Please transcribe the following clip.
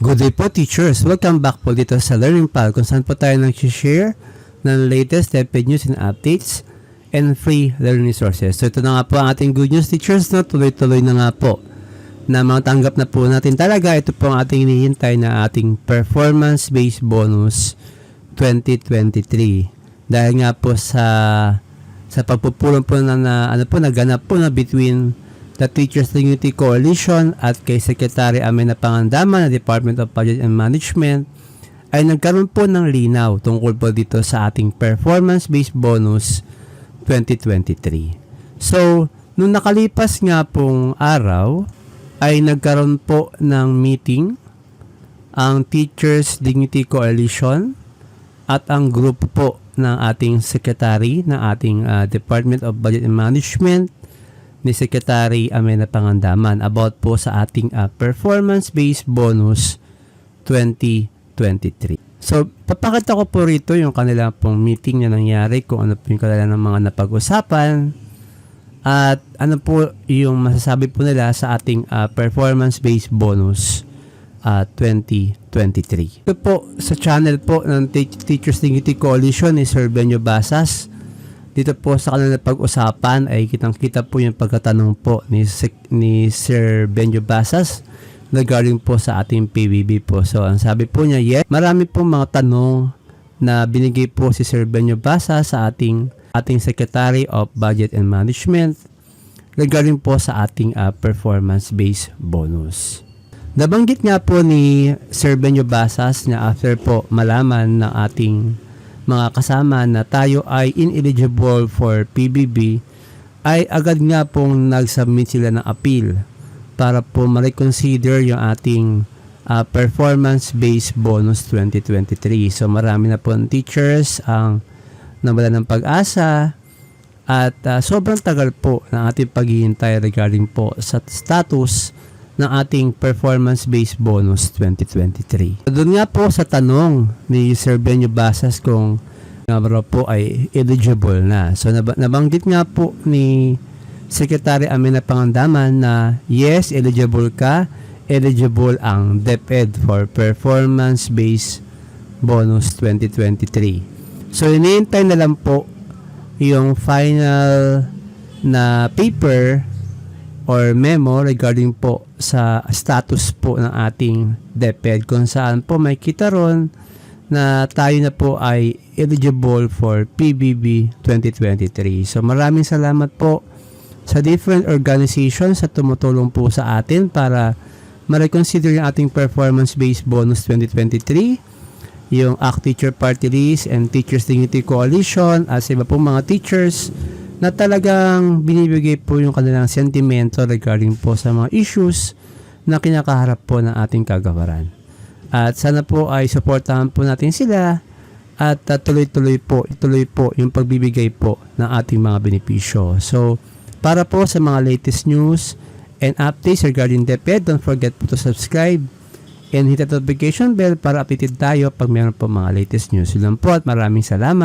Good day po teachers! Welcome back po dito sa Learning Pal kung saan po tayo nag-share ng latest DepEd news and updates and free learning resources. So ito na nga po ang ating good news teachers na tuloy-tuloy na nga po na matanggap na po natin talaga. Ito po ang ating hinihintay na ating performance-based bonus 2023. Dahil nga po sa pagpupulong po na naganap po na between the Teachers Dignity Coalition at kay Secretary Amenah Pangandaman ng Department of Budget and Management ay nagkaroon po ng linaw tungkol po dito sa ating performance-based bonus 2023. So, nung nakalipas nga pong araw ay nagkaroon po ng meeting ang Teachers Dignity Coalition at ang group po ng ating Secretary ng ating Department of Budget and Management ni Secretary Amenah Pangandaman about po sa ating performance-based bonus 2023. So, papakita ko po rito yung kanilang pong meeting na nangyari, kung ano po yung kanilang mga napag-usapan at ano po yung masasabi po nila sa ating performance-based bonus 2023. Ito po sa channel po ng Teachers Dignity Coalition ni Sir Benjo Basas. Dito po sa kanilang pag-usapan ay kitang-kita po yung pagkatanong po ni Sir Benjo Basas regarding po sa ating PBB po. So, ang sabi po niya, yes, marami po mga tanong na binigay po si Sir Benjo Basas sa ating Secretary of Budget and Management regarding po sa ating performance-based bonus. Nabanggit nga po ni Sir Benjo Basas na after po malaman ng ating mga kasama na tayo ay ineligible for PBB, ay agad nga pong nag-submit sila ng appeal para po ma-reconsider yung ating performance-based bonus 2023. So marami na po teachers ang nawala ng pag-asa at sobrang tagal po ng ating paghihintay regarding po sa status ng ating performance-based bonus 2023. Doon nga po sa tanong ni Sir Benjo Basas kung nga po ay eligible na. So nabanggit nga po ni Secretary Amenah Pangandaman na yes, eligible ka, eligible ang DepEd for performance-based bonus 2023. So hinihintay na lang po yung final na paper or memo regarding po sa status po ng ating DepEd, kung saan po may kita ron na tayo na po ay eligible for PBB 2023. So maraming salamat po sa different organizations na tumutulong po sa atin para ma-reconsider yung ating performance-based bonus 2023, yung ACT Teacher Party List and Teachers Dignity Coalition at sa iba pong mga teachers na talagang binibigay po yung kanilang sentimento regarding po sa mga issues na kinakaharap po ng ating kagawaran. At sana po ay supportahan po natin sila at tuloy-tuloy po yung pagbibigay po ng ating mga benepisyo. So, para po sa mga latest news and updates regarding DepEd, don't forget po to subscribe and hit the notification bell para updated tayo pag meron po mga latest news. Yun lang po at maraming salamat.